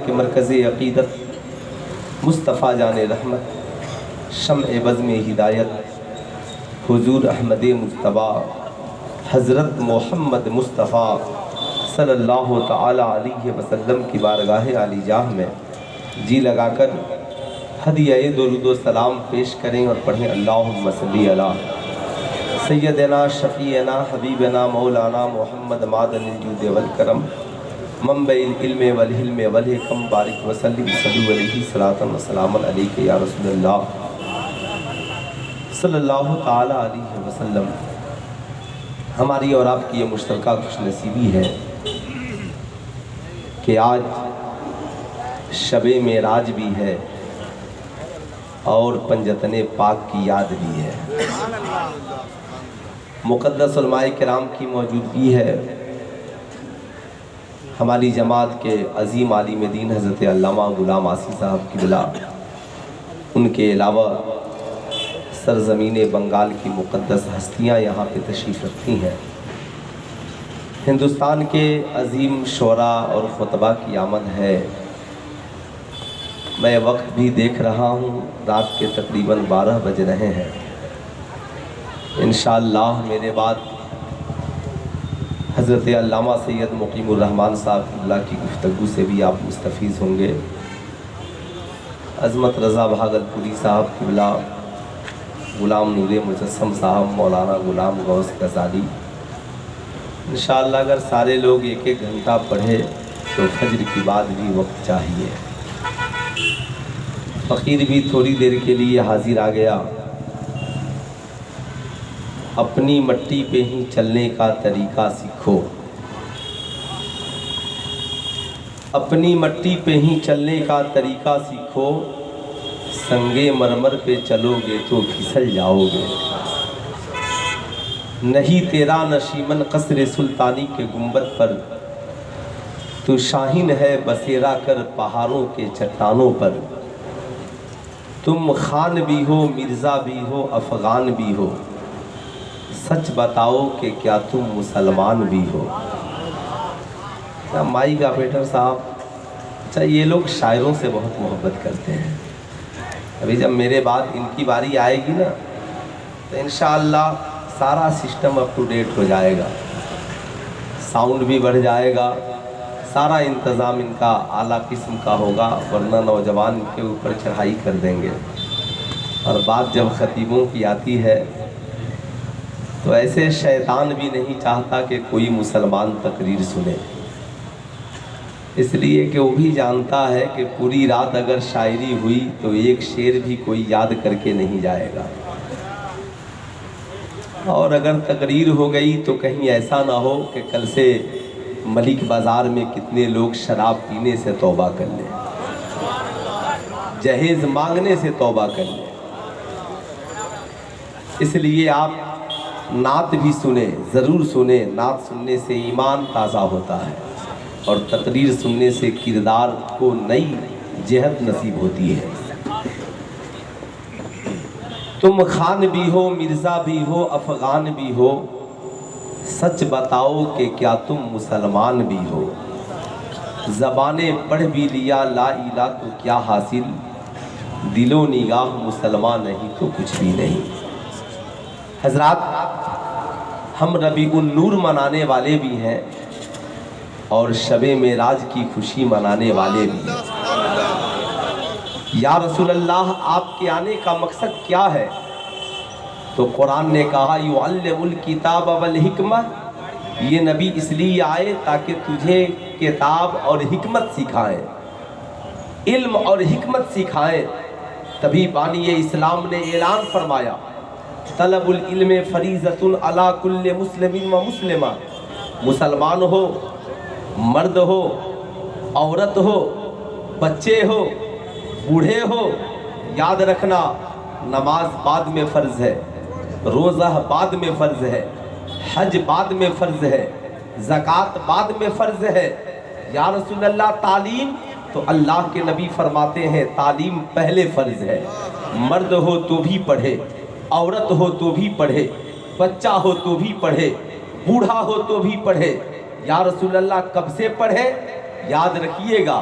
کہ مرکز عقیدت مصطفیٰ جان رحمت شمع بزم ہدایت حضور احمد مجتبیٰ حضرت محمد مصطفیٰ صلی اللہ تعالی علیہ وسلم کی بارگاہ عالی جاہ میں جی لگا کر ہدیہ درود و سلام پیش کریں اور پڑھیں اللہم صلی علی سیدنا شفیعنا حبیبنا مولانا محمد معدن الجود والکرم منبع العلم والحلم والحکم بارک وسلم صلی علیہ صلاۃ و سلام علیک یا رسول اللہ صلی اللہ تعالی علیہ وسلم۔ ہماری اور آپ کی یہ مشترکہ خوش نصیبی ہے کہ آج شب معراج بھی ہے اور پنجتن پاک کی یاد بھی ہے، مقدس علماء کرام کی موجودگی ہے، ہماری جماعت کے عظیم عالم دین حضرت علامہ غلام آسی صاحب کی بلا، ان کے علاوہ سرزمین بنگال کی مقدس ہستیاں یہاں پہ تشریف رکھتی ہیں، ہندوستان کے عظیم شعراء اور خطبہ کی آمد ہے۔ میں وقت بھی دیکھ رہا ہوں، رات کے تقریباً 12 بج رہے ہیں۔ انشاءاللہ میرے بعد حضرت علامہ سید مقیم الرحمن صاحب اللہ کی گفتگو سے بھی آپ مستفیض ہوں گے۔ عظمت رضا بھاگلپوری صاحب قبلہ، غلام نور مجسم صاحب، مولانا غلام غوث غزالی، انشاءاللہ اگر سارے لوگ ایک ایک گھنٹہ پڑھے تو فجر کی بعد بھی وقت چاہیے۔ فقیر بھی تھوڑی دیر کے لیے حاضر آ گیا۔ اپنی مٹی پہ ہی چلنے کا طریقہ سیکھو، اپنی مٹی پہ ہی چلنے کا طریقہ سیکھو، سنگے مرمر پہ چلو گے تو پھسل جاؤ گے۔ نہیں تیرا نشیمن قصر سلطانی کے گنبد پر، تو شاہین ہے بسیرا کر پہاڑوں کے چٹانوں پر۔ تم خان بھی ہو، مرزا بھی ہو، افغان بھی ہو، سچ بتاؤ کہ کیا تم مسلمان بھی ہو۔ مائی کا پیٹر صاحب، اچھا یہ لوگ شاعروں سے بہت محبت کرتے ہیں۔ ابھی جب میرے بعد ان کی باری آئے گی نا تو انشاءاللہ سارا سسٹم اپ ٹو ڈیٹ ہو جائے گا، ساؤنڈ بھی بڑھ جائے گا، سارا انتظام ان کا اعلیٰ قسم کا ہوگا، ورنہ نوجوان کے اوپر چڑھائی کر دیں گے۔ اور بات جب خطیبوں کی آتی ہے تو ایسے شیطان بھی نہیں چاہتا کہ کوئی مسلمان تقریر سنے، اس لیے کہ وہ بھی جانتا ہے کہ پوری رات اگر شاعری ہوئی تو ایک شعر بھی کوئی یاد کر کے نہیں جائے گا، اور اگر تقریر ہو گئی تو کہیں ایسا نہ ہو کہ کل سے ملک بازار میں کتنے لوگ شراب پینے سے توبہ کر لیں، جہیز مانگنے سے توبہ کر لیں۔ اس لیے آپ نعت بھی سنیں، ضرور سنیں، نعت سننے سے ایمان تازہ ہوتا ہے اور تقریر سننے سے کردار کو نئی جہت نصیب ہوتی ہے۔ تم خان بھی ہو، مرزا بھی ہو، افغان بھی ہو، سچ بتاؤ کہ کیا تم مسلمان بھی ہو۔ زبانیں پڑھ بھی لیا لا الہ تو کیا حاصل، دل و نگاہ مسلمان نہیں تو کچھ بھی نہیں۔ حضرات، ہم ربیع النور منانے والے بھی ہیں اور شب معراج کی خوشی منانے والے بھی ہیں۔ یا رسول اللہ، آپ کے آنے کا مقصد کیا ہے؟ تو قرآن نے کہا یعلم الکتاب والحکمہ، یہ نبی اس لیے آئے تاکہ تجھے کتاب اور حکمت سکھائیں، علم اور حکمت سکھائیں۔ تبھی بانی اسلام نے اعلان فرمایا طلب العلم فریضۃ علی کل مسلم و مسلمہ، مسلمان ہو، مرد ہو، عورت ہو، بچے ہو، بوڑھے ہو، یاد رکھنا نماز بعد میں فرض ہے، روزہ بعد میں فرض ہے، حج بعد میں فرض ہے، زکوٰۃ بعد میں فرض ہے۔ یا رسول اللہ تعلیم، تو اللہ کے نبی فرماتے ہیں تعلیم پہلے فرض ہے۔ مرد ہو تو بھی پڑھے، عورت ہو تو بھی پڑھے، بچہ ہو تو بھی پڑھے، بوڑھا ہو تو بھی پڑھے۔ یا رسول اللہ کب سے پڑھے؟ یاد رکھیے گا،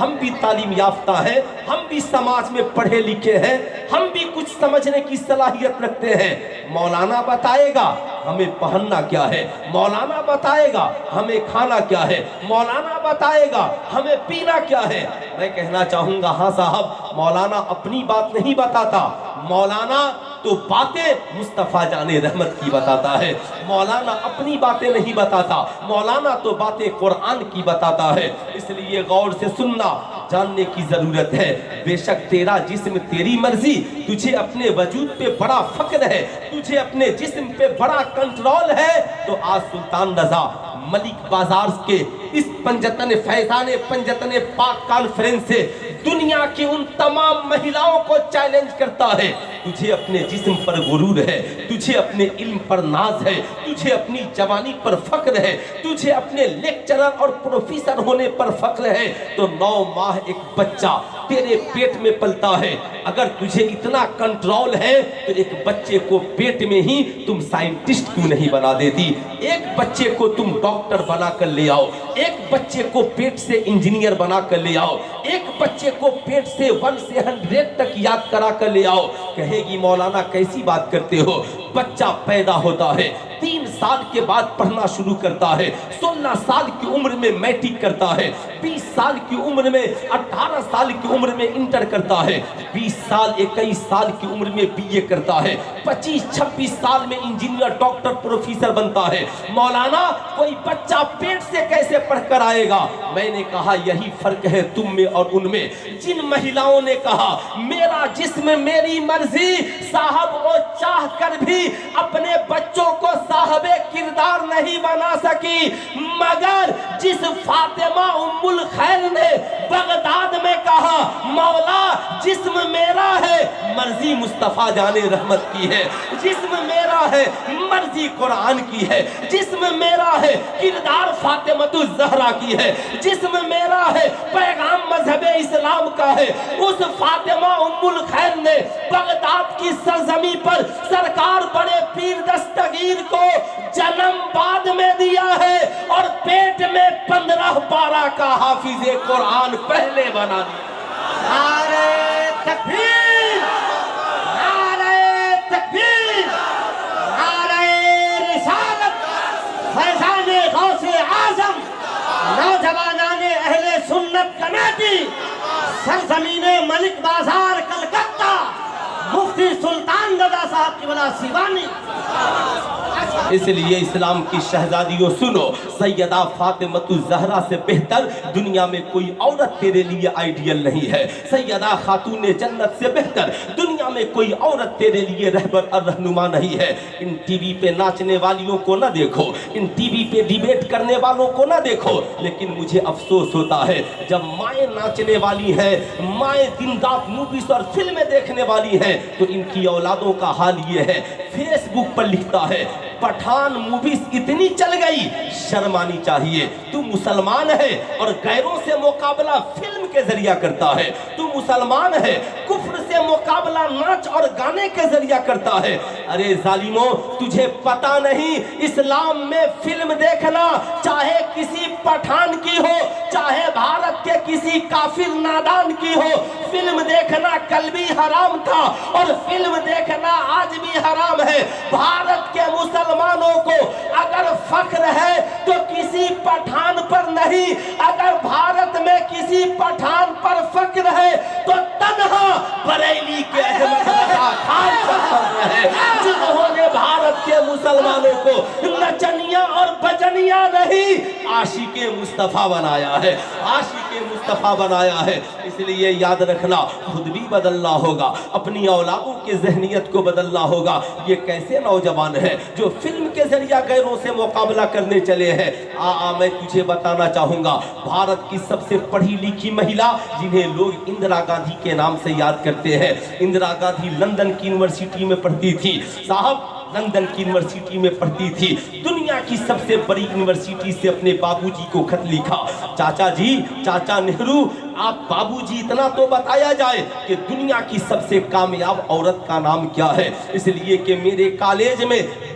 ہم بھی تعلیم یافتہ ہیں، ہم بھی سماج میں پڑھے لکھے ہیں، ہم بھی کچھ سمجھنے کی صلاحیت رکھتے ہیں۔ مولانا بتائے گا ہمیں پہننا کیا ہے، مولانا بتائے گا ہمیں کھانا کیا ہے، مولانا بتائے گا ہمیں پینا کیا ہے۔ میں کہنا چاہوں گا ہاں صاحب، مولانا اپنی بات نہیں بتاتا، مولانا تو باتیں مصطفیٰ جان رحمت کی بتاتا ہے، مولانا اپنی باتیں نہیں بتاتا، مولانا تو باتیں قرآن کی بتاتا ہے۔ اس لیے غور سے سننا، جاننے کی ضرورت ہے۔ بے شک تیرا جسم تیری مرضی، تجھے اپنے وجود پہ بڑا فخر ہے، تجھے اپنے جسم پہ بڑا کنٹرول ہے، تو آج سلطان رضا ملک بازار کے اس پنجتن فیضان پنجتن پاک کانفرنس سے دنیا کی ان تمام مہیلاؤں کو چیلنج کرتا ہے، تجھے اپنے جسم پر غرور ہے، تجھے اپنے علم پر ناز ہے، تجھے اپنی جوانی پر فخر ہے، تجھے اپنے لیکچرر اور پروفیسر ہونے پر فخر ہے، تو 9 ماہ ایک بچہ تیرے پیٹ میں پلتا ہے، اگر تجھے اتنا کنٹرول ہے تو ایک بچے کو پیٹ میں ہی تم سائنٹسٹ کیوں نہیں بنا دیتی؟ ایک بچے کو تم ڈاکٹر بنا کر لے آؤ، ایک بچے کو پیٹ سے انجینئر بنا کر لے آؤ، ایک بچے کو پیٹ سے 1 سے 100 تک یاد کرا کر لے آؤ۔ کہے گی مولانا کیسی بات کرتے ہو؟ بچہ پیدا ہوتا ہے، 3 سال کے بعد پڑھنا شروع کرتا ہے، 16 سال کی عمر میں میٹرک کرتا ہے، 20 سال کی عمر میں 18 سال کی عمر میں انٹر کرتا ہے، 20 سال 21 سال کی عمر میں بی اے کرتا ہے، 25 26 سال میں انجینئر ڈاکٹر پروفیسر بنتا ہے۔ مولانا کوئی بچہ پیٹ سے کیسے پڑھ کر آئے گا؟ میں نے کہا یہی فرق ہے تم میں اور ان میں۔ جن مہیلاؤں نے کہا میرا جسم میری مرضی، صاحب وہ چاہ کر بھی اپنے بچوں کو صاحب کردار نہیں بنا سکی، مگر جس فاطمہ ام الخیر نے بغداد میں کہا مولا جسم میرا ہے، مرضی مصطفیٰ جان رحمت کی ہے، جسم میرا ہے، مرضی قرآن کی ہے، جسم میرا ہے، کردار فاطمہ الزہرا کی ہے، جسم میرا ہے، پیغام مذہب اسلام کا ہے۔ اس فاطمہ ام الخیر نے بغداد کی سرزمین پر سرکار بڑے پیر دستگیر کو جنم بعد میں دیا ہے، اور پیٹ میں 15 پارہ کا حافظ قرآن پہلے بنا دیا۔ نعرہ تکبیر، نعرہ تکبیر، نعرہ رسالت، فیضان غوث اعظم، نوجوانان اہل سنت کمیٹی، سرزمین ملک بازار کلکتہ، مفتی سلطان رضا صاحب کی بلا سیوانی۔ اس لیے اسلام کی شہزادیوں سنو، سیدہ فاطمہ الزہرا سے بہتر دنیا میں کوئی عورت تیرے لیے آئیڈیل نہیں ہے، سیدہ خاتون جنت سے بہتر دنیا میں کوئی عورت تیرے لیے رہبر اور رہنما نہیں ہے۔ ان ٹی وی پہ ناچنے والیوں کو نہ دیکھو، ان ٹی وی پہ ڈیبیٹ کرنے والوں کو نہ دیکھو، لیکن مجھے افسوس ہوتا ہے جب مائیں ناچنے والی ہیں، مائیں دن رات موویز اور فلمیں دیکھنے والی ہیں، تو ان کی اولادوں کا حال یہ ہے، فیس بک پر لکھتا ہے پٹھان موویز اتنی چل گئی، شرم آنی چاہیے، تو مسلمان ہے اور غیروں سے مقابلہ فلم کے ذریعہ کرتا ہے، تو مسلمان ہے کفر سے مقابلہ ناچ اور گانے کے ذریعہ کرتا ہے۔ ارے ظالموں تجھے پتہ نہیں اسلام میں فلم دیکھنا چاہے کسی پٹھان کی ہو چاہے بھارت کے کسی کافر نادان کی ہو، فلم دیکھنا کل بھی حرام تھا اور فلم دیکھنا آج بھی حرام ہے۔ بھارت کے مسلمانوں کو اگر فخر ہے تو کسی پٹھان پر نہیں، اگر بھارت میں کسی پٹھان پر فخر ہے تو تنہا بریلی کے احمد رضا خان پر فخر ہے، جنہوں نے بھارت کے مسلمانوں کو نچنیاں اور بجنیاں نہیں عاشق مصطفیٰ بنایا ہے، عاشق مصطفیٰ بنایا ہے۔ اس لیے یاد رکھنا خود بھی بدلنا ہوگا، اپنی اولادوں کے ذہنیت کو بدلنا ہوگا۔ یہ کیسے نوجوان ہیں جو فلم کے ذریعہ غیروں سے مقابلہ کرنے چلے ہیں؟ میں تجھے بتانا چاہوں گا بھارت کی سب سے پڑھی لکھی مہیلا جنہیں لوگ اندرا گاندھی کے نام سے یاد کرتے ہیں، اندرا گاندھی لندن کی یونیورسٹی میں پڑھتی تھی، صاحب لندن کی یونیورسٹی میں پڑھتی تھی، دنیا کی سب سے بڑی یونیورسٹی سے اپنے بابو جی کو خط لکھا، چاچا جی، چاچا نہرو، آپ بابو جی اتنا تو بتایا جائے کہ دنیا کی سب سے کامیاب عورت کا نام کیا ہے، اس لیے کہ میرے کالج میں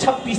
26